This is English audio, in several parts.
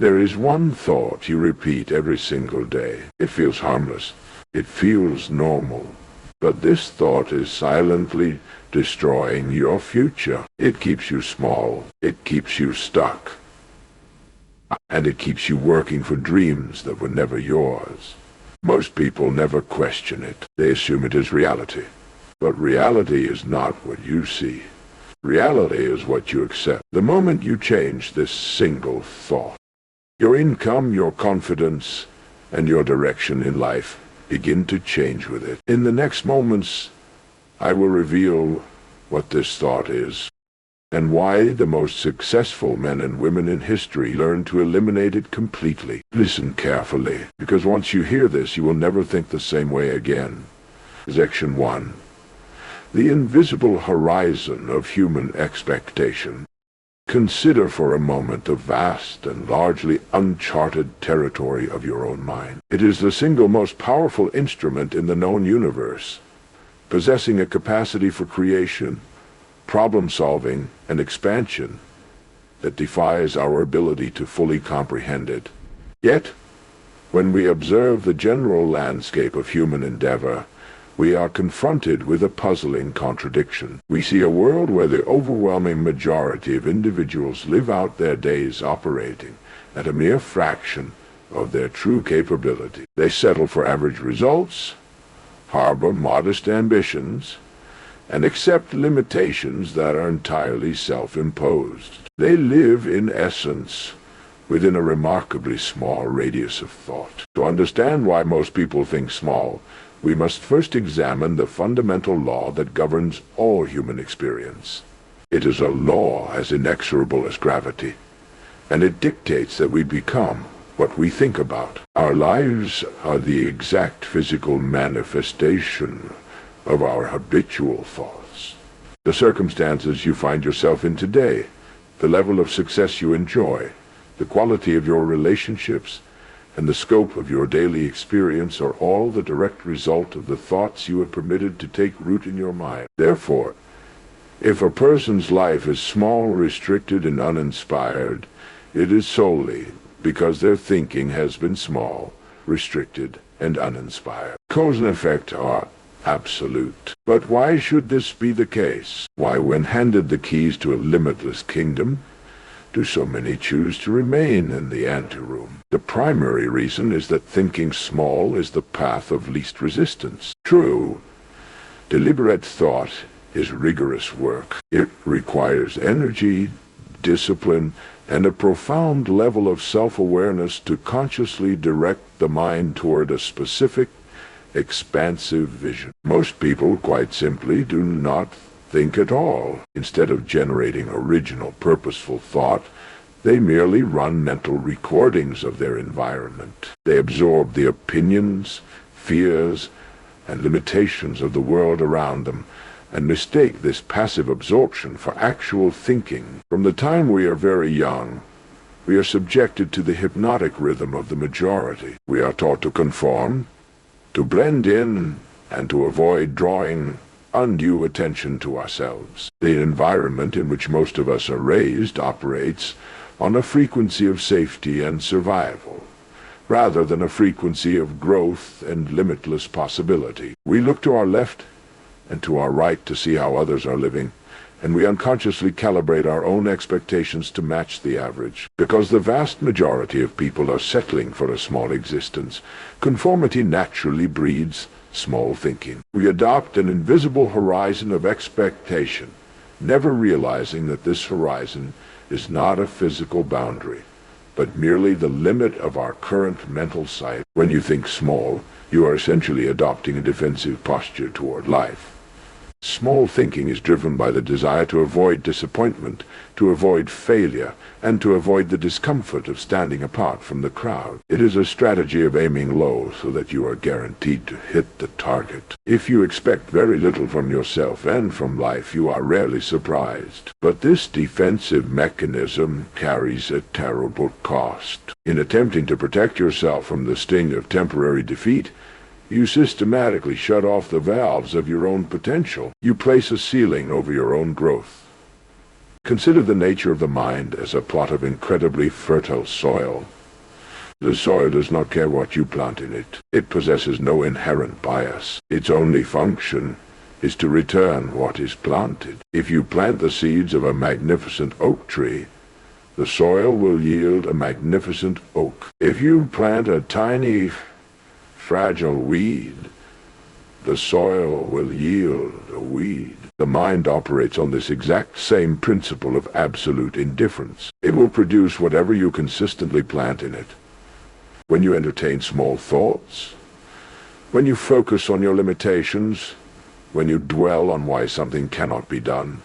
There is one thought you repeat every single day. It feels harmless. It feels normal. But this thought is silently destroying your future. It keeps you small. It keeps you stuck. And it keeps you working for dreams that were never yours. Most people never question it. They assume it is reality. But reality is not what you see. Reality is what you accept. The moment you change this single thought, your income, your confidence, and your direction in life begin to change with it. In the next moments, I will reveal what this thought is, and why the most successful men and women in history learned to eliminate it completely. Listen carefully, because once you hear this, you will never think the same way again. Section 1. The invisible horizon of human expectation. Consider for a moment the vast and largely uncharted territory of your own mind. It is the single most powerful instrument in the known universe, possessing a capacity for creation, problem-solving, and expansion that defies our ability to fully comprehend it. Yet, when we observe the general landscape of human endeavor, we are confronted with a puzzling contradiction. We see a world where the overwhelming majority of individuals live out their days operating at a mere fraction of their true capability. They settle for average results, harbor modest ambitions, and accept limitations that are entirely self-imposed. They live, in essence, within a remarkably small radius of thought. To understand why most people think small, we must first examine the fundamental law that governs all human experience. It is a law as inexorable as gravity, and it dictates that we become what we think about. Our lives are the exact physical manifestation of our habitual thoughts. The circumstances you find yourself in today, the level of success you enjoy, the quality of your relationships, and the scope of your daily experience are all the direct result of the thoughts you have permitted to take root in your mind. Therefore, if a person's life is small, restricted, and uninspired, it is solely because their thinking has been small, restricted, and uninspired. Cause and effect are absolute. But why should this be the case? Why, when handed the keys to a limitless kingdom, do so many choose to remain in the anteroom? The primary reason is that thinking small is the path of least resistance. True, deliberate thought is rigorous work. It requires energy, discipline, and a profound level of self-awareness to consciously direct the mind toward a specific, expansive vision. Most people, quite simply, do not think at all. Instead of generating original, purposeful thought, they merely run mental recordings of their environment. They absorb the opinions, fears, and limitations of the world around them, and mistake this passive absorption for actual thinking. From the time we are very young, we are subjected to the hypnotic rhythm of the majority. We are taught to conform, to blend in, and to avoid drawing undue attention to ourselves. The environment in which most of us are raised operates on a frequency of safety and survival, rather than a frequency of growth and limitless possibility. We look to our left and to our right to see how others are living, and we unconsciously calibrate our own expectations to match the average. Because the vast majority of people are settling for a small existence, conformity naturally breeds small thinking. We adopt an invisible horizon of expectation, never realizing that this horizon is not a physical boundary, but merely the limit of our current mental sight. When you think small, you are essentially adopting a defensive posture toward life. Small thinking is driven by the desire to avoid disappointment, to avoid failure, and to avoid the discomfort of standing apart from the crowd. It is a strategy of aiming low so that you are guaranteed to hit the target. If you expect very little from yourself and from life, you are rarely surprised. But this defensive mechanism carries a terrible cost. In attempting to protect yourself from the sting of temporary defeat, you systematically shut off the valves of your own potential. You place a ceiling over your own growth. Consider the nature of the mind as a plot of incredibly fertile soil. The soil does not care what you plant in it. It possesses no inherent bias. Its only function is to return what is planted. If you plant the seeds of a magnificent oak tree, the soil will yield a magnificent oak. If you plant a tiny, fragile weed, the soil will yield a weed. The mind operates on this exact same principle of absolute indifference. It will produce whatever you consistently plant in it. When you entertain small thoughts, when you focus on your limitations, when you dwell on why something cannot be done,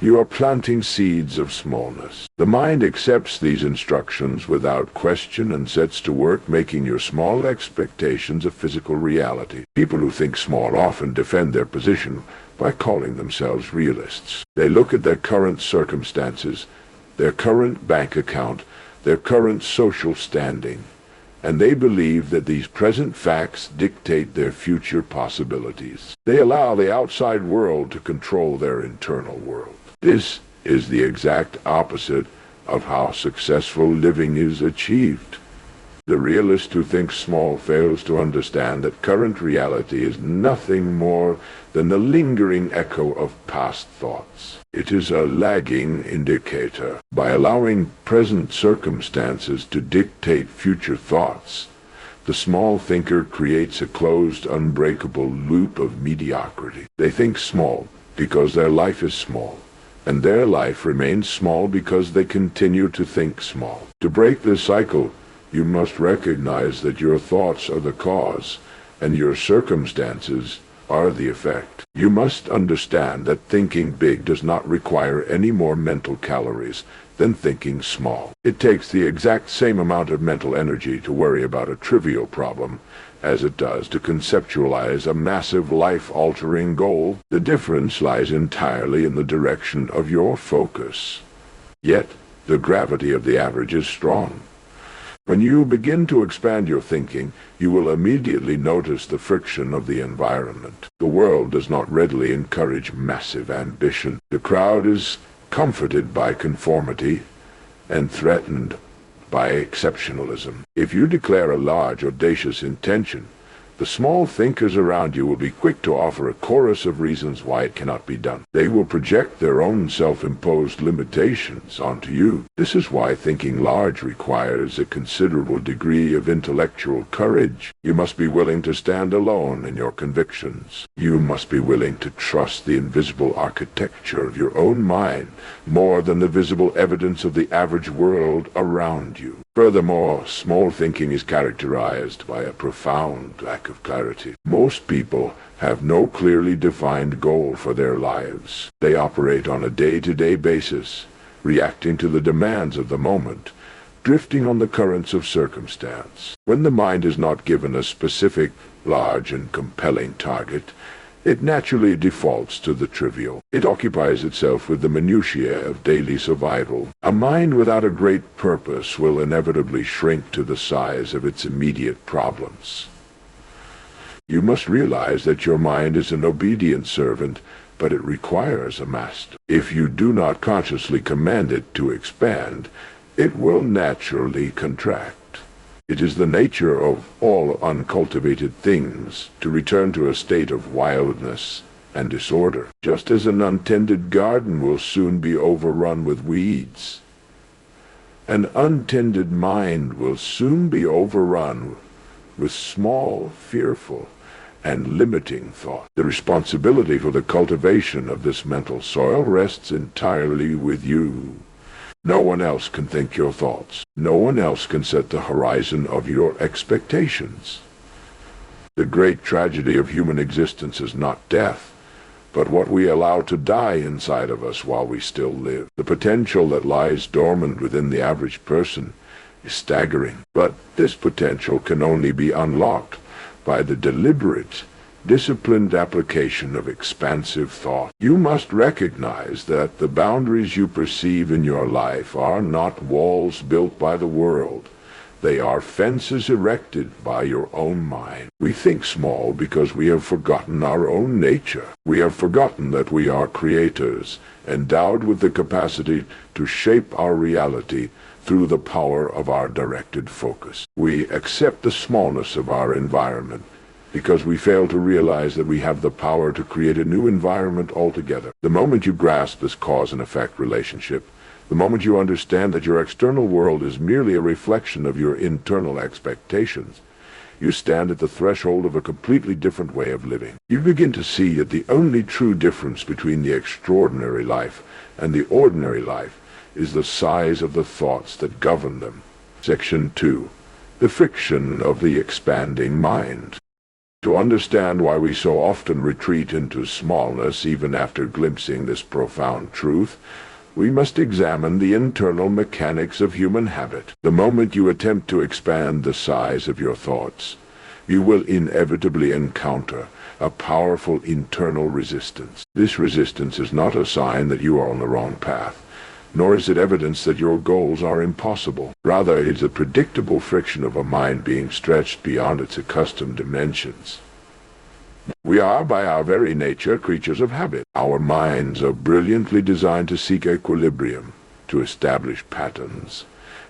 you are planting seeds of smallness. The mind accepts these instructions without question and sets to work making your small expectations a physical reality. People who think small often defend their position by calling themselves realists. They look at their current circumstances, their current bank account, their current social standing, and they believe that these present facts dictate their future possibilities. They allow the outside world to control their internal world. This is the exact opposite of how successful living is achieved. The realist who thinks small fails to understand that current reality is nothing more than the lingering echo of past thoughts. It is a lagging indicator. By allowing present circumstances to dictate future thoughts, the small thinker creates a closed, unbreakable loop of mediocrity. They think small because their life is small, and their life remains small because they continue to think small. To break this cycle, you must recognize that your thoughts are the cause, and your circumstances are the effect. You must understand that thinking big does not require any more mental calories than thinking small. It takes the exact same amount of mental energy to worry about a trivial problem as it does to conceptualize a massive life-altering goal. The difference lies entirely in the direction of your focus. Yet, the gravity of the average is strong. When you begin to expand your thinking, you will immediately notice the friction of the environment. The world does not readily encourage massive ambition. The crowd is comforted by conformity and threatened by exceptionalism. If you declare a large, audacious intention, the small thinkers around you will be quick to offer a chorus of reasons why it cannot be done. They will project their own self-imposed limitations onto you. This is why thinking large requires a considerable degree of intellectual courage. You must be willing to stand alone in your convictions. You must be willing to trust the invisible architecture of your own mind more than the visible evidence of the average world around you. Furthermore, small thinking is characterized by a profound lack of clarity. Most people have no clearly defined goal for their lives. They operate on a day-to-day basis, reacting to the demands of the moment, drifting on the currents of circumstance. When the mind is not given a specific, large, and compelling target, it naturally defaults to the trivial. It occupies itself with the minutiae of daily survival. A mind without a great purpose will inevitably shrink to the size of its immediate problems. You must realize that your mind is an obedient servant, but it requires a master. If you do not consciously command it to expand, it will naturally contract. It is the nature of all uncultivated things to return to a state of wildness and disorder, just as an untended garden will soon be overrun with weeds. An untended mind will soon be overrun with small, fearful, and limiting thought. The responsibility for the cultivation of this mental soil rests entirely with you. No one else can think your thoughts. No one else can set the horizon of your expectations. The great tragedy of human existence is not death, but what we allow to die inside of us while we still live. The potential that lies dormant within the average person is staggering, but this potential can only be unlocked by the deliberate, disciplined application of expansive thought. You must recognize that the boundaries you perceive in your life are not walls built by the world, They are fences erected by your own mind. We think small because we have forgotten our own nature. We have forgotten that we are creators, endowed with the capacity to shape our reality through the power of our directed focus. We accept the smallness of our environment because we fail to realize that we have the power to create a new environment altogether. The moment you grasp this cause and effect relationship, the moment you understand that your external world is merely a reflection of your internal expectations, you stand at the threshold of a completely different way of living. You begin to see that the only true difference between the extraordinary life and the ordinary life is the size of the thoughts that govern them. Section 2. The friction of the expanding mind. To understand why we so often retreat into smallness even after glimpsing this profound truth, we must examine the internal mechanics of human habit. The moment you attempt to expand the size of your thoughts, you will inevitably encounter a powerful internal resistance. This resistance is not a sign that you are on the wrong path, nor is it evidence that your goals are impossible. Rather, it is a predictable friction of a mind being stretched beyond its accustomed dimensions. We are, by our very nature, creatures of habit. Our minds are brilliantly designed to seek equilibrium, to establish patterns,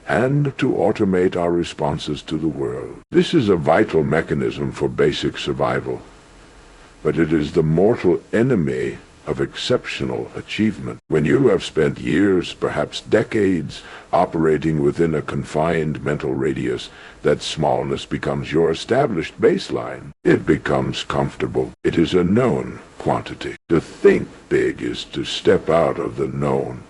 and to automate our responses to the world. This is a vital mechanism for basic survival, but it is the mortal enemy of exceptional achievement. When you have spent years, perhaps decades, operating within a confined mental radius, that smallness becomes your established baseline. It becomes comfortable. It is a known quantity. To think big is to step out of the known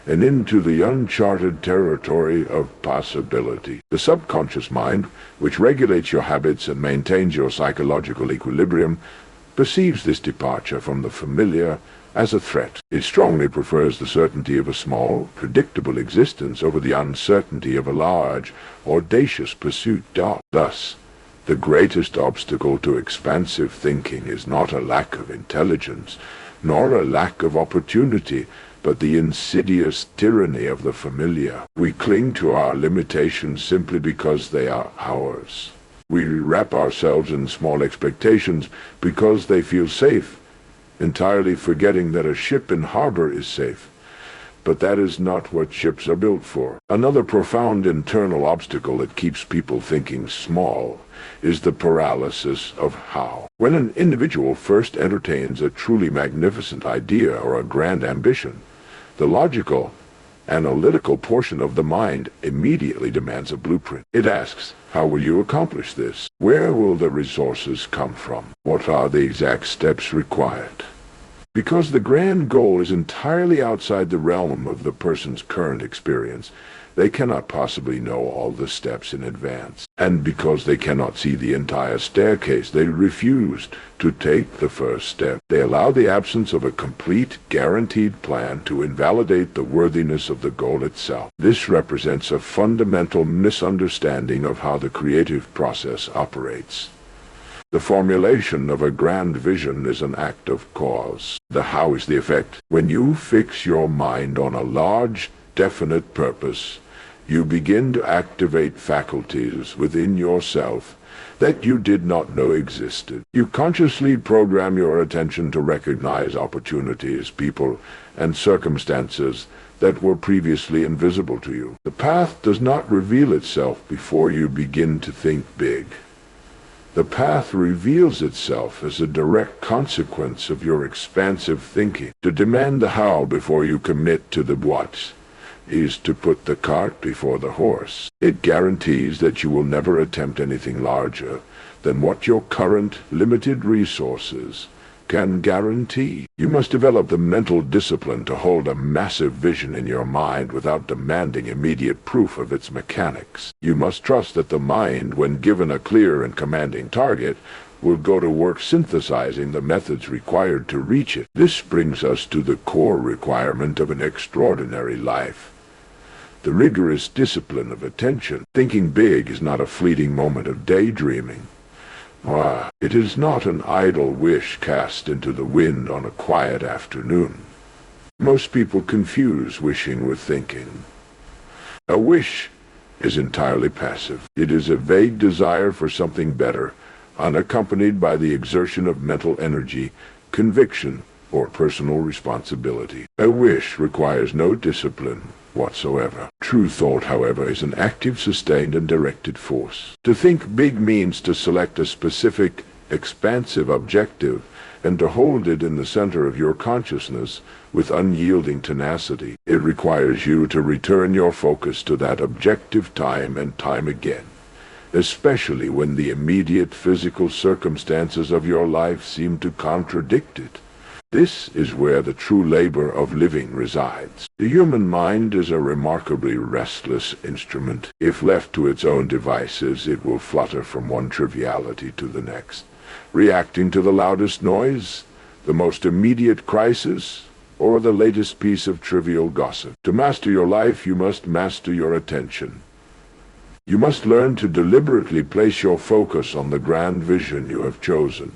and into the uncharted territory of possibility. The subconscious mind, which regulates your habits and maintains your psychological equilibrium, perceives this departure from the familiar as a threat. It strongly prefers the certainty of a small, predictable existence over the uncertainty of a large, audacious pursuit. Thus, the greatest obstacle to expansive thinking is not a lack of intelligence, nor a lack of opportunity, but the insidious tyranny of the familiar. We cling to our limitations simply because they are ours. We wrap ourselves in small expectations because they feel safe, entirely forgetting that a ship in harbor is safe. But that is not what ships are built for. Another profound internal obstacle that keeps people thinking small is the paralysis of how. When an individual first entertains a truly magnificent idea or a grand ambition, the logical, analytical portion of the mind immediately demands a blueprint. It asks, how will you accomplish this? Where will the resources come from? What are the exact steps required? Because the grand goal is entirely outside the realm of the person's current experience, they cannot possibly know all the steps in advance. And because they cannot see the entire staircase, they refuse to take the first step. They allow the absence of a complete, guaranteed plan to invalidate the worthiness of the goal itself. This represents a fundamental misunderstanding of how the creative process operates. The formulation of a grand vision is an act of cause. The how is the effect. When you fix your mind on a large, definite purpose, you begin to activate faculties within yourself that you did not know existed. You consciously program your attention to recognize opportunities, people, and circumstances that were previously invisible to you. The path does not reveal itself before you begin to think big. The path reveals itself as a direct consequence of your expansive thinking. To demand the how before you commit to the what is to put the cart before the horse. It guarantees that you will never attempt anything larger than what your current limited resources can guarantee. You must develop the mental discipline to hold a massive vision in your mind without demanding immediate proof of its mechanics. You must trust that the mind, when given a clear and commanding target, will go to work synthesizing the methods required to reach it. This brings us to the core requirement of an extraordinary life: the rigorous discipline of attention. Thinking big is not a fleeting moment of daydreaming. It is not an idle wish cast into the wind on a quiet afternoon. Most people confuse wishing with thinking. A wish is entirely passive. It is a vague desire for something better, unaccompanied by the exertion of mental energy, conviction, or personal responsibility. A wish requires no discipline whatsoever. True thought, however, is an active, sustained, and directed force. To think big means to select a specific, expansive objective and to hold it in the center of your consciousness with unyielding tenacity. It requires you to return your focus to that objective time and time again, especially when the immediate physical circumstances of your life seem to contradict it. This is where the true labor of living resides. The human mind is a remarkably restless instrument. If left to its own devices, it will flutter from one triviality to the next, reacting to the loudest noise, the most immediate crisis, or the latest piece of trivial gossip. To master your life, you must master your attention. You must learn to deliberately place your focus on the grand vision you have chosen,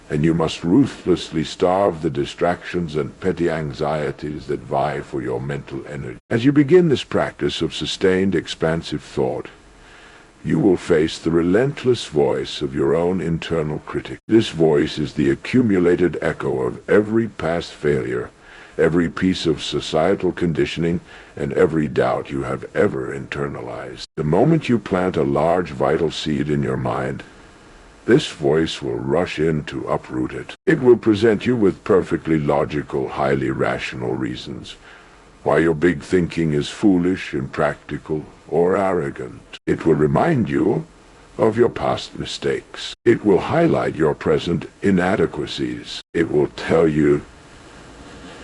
and you must ruthlessly starve the distractions and petty anxieties that vie for your mental energy. As you begin this practice of sustained, expansive thought, you will face the relentless voice of your own internal critic. This voice is the accumulated echo of every past failure, every piece of societal conditioning, and every doubt you have ever internalized. The moment you plant a large vital seed in your mind, this voice will rush in to uproot it. It will present you with perfectly logical, highly rational reasons why your big thinking is foolish, impractical, or arrogant. It will remind you of your past mistakes. It will highlight your present inadequacies. It will tell you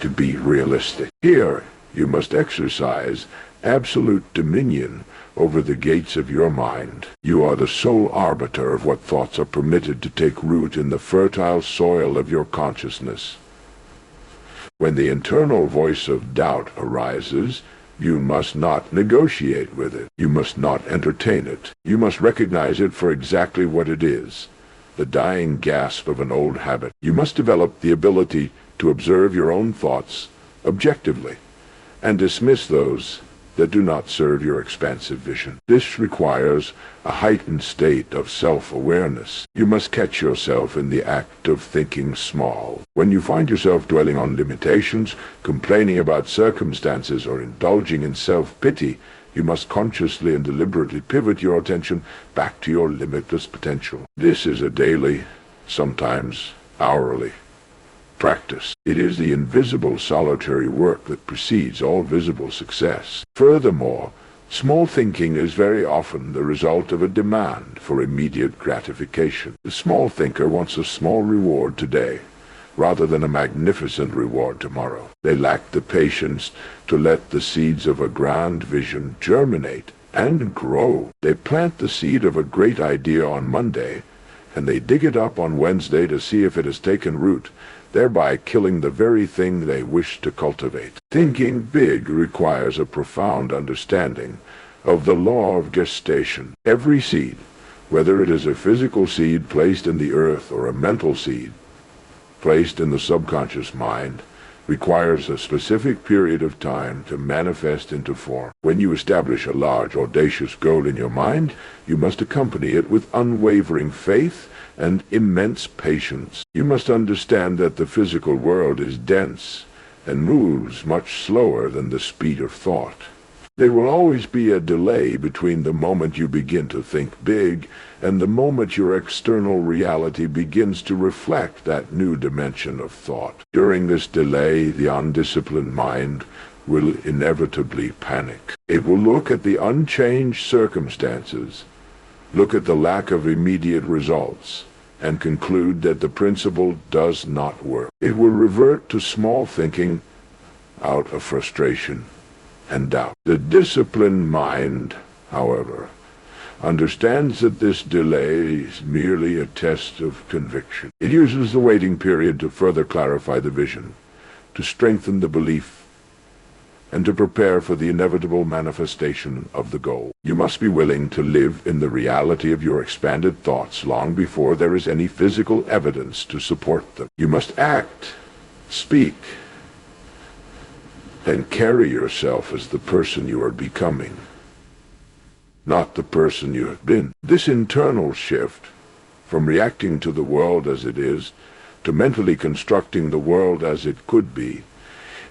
to be realistic. Here, you must exercise absolute dominion over the gates of your mind. You are the sole arbiter of what thoughts are permitted to take root in the fertile soil of your consciousness. When the internal voice of doubt arises, you must not negotiate with it. You must not entertain it. You must recognize it for exactly what it is, the dying gasp of an old habit. You must develop the ability to observe your own thoughts objectively and dismiss those that do not serve your expansive vision. This requires a heightened state of self-awareness. You must catch yourself in the act of thinking small. When you find yourself dwelling on limitations, complaining about circumstances, or indulging in self-pity, you must consciously and deliberately pivot your attention back to your limitless potential. This is a daily, sometimes hourly, practice. It is the invisible solitary work that precedes all visible success. Furthermore, small thinking is very often the result of a demand for immediate gratification. The small thinker wants a small reward today, rather than a magnificent reward tomorrow. They lack the patience to let the seeds of a grand vision germinate and grow. They plant the seed of a great idea on Monday, and they dig it up on Wednesday to see if it has taken root, thereby killing the very thing they wish to cultivate. Thinking big requires a profound understanding of the law of gestation. Every seed, whether it is a physical seed placed in the earth or a mental seed placed in the subconscious mind, requires a specific period of time to manifest into form. When you establish a large, audacious goal in your mind, you must accompany it with unwavering faith and immense patience. You must understand that the physical world is dense and moves much slower than the speed of thought. There will always be a delay between the moment you begin to think big and the moment your external reality begins to reflect that new dimension of thought. During this delay, the undisciplined mind will inevitably panic. It will look at the unchanged circumstances, look at the lack of immediate results, and conclude that the principle does not work. It will revert to small thinking out of frustration and doubt. The disciplined mind, however, understands that this delay is merely a test of conviction. It uses the waiting period to further clarify the vision, to strengthen the belief, and to prepare for the inevitable manifestation of the goal. You must be willing to live in the reality of your expanded thoughts long before there is any physical evidence to support them. You must act, speak, and carry yourself as the person you are becoming. not the person you have been. This internal shift, from reacting to the world as it is, to mentally constructing the world as it could be,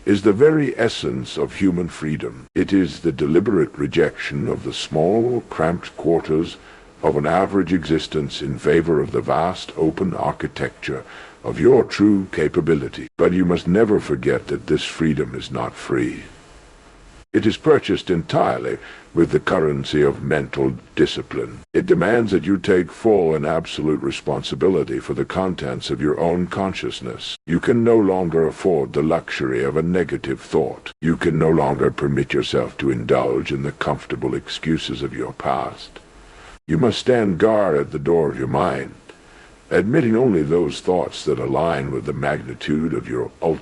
is the very essence of human freedom. It is the deliberate rejection of the small, cramped quarters of an average existence in favor of the vast, open architecture of your true capability. But you must never forget that this freedom is not free. It is purchased entirely with the currency of mental discipline. It demands that you take full and absolute responsibility for the contents of your own consciousness. You can no longer afford the luxury of a negative thought. You can no longer permit yourself to indulge in the comfortable excuses of your past. You must stand guard at the door of your mind, admitting only those thoughts that align with the magnitude of your ultimate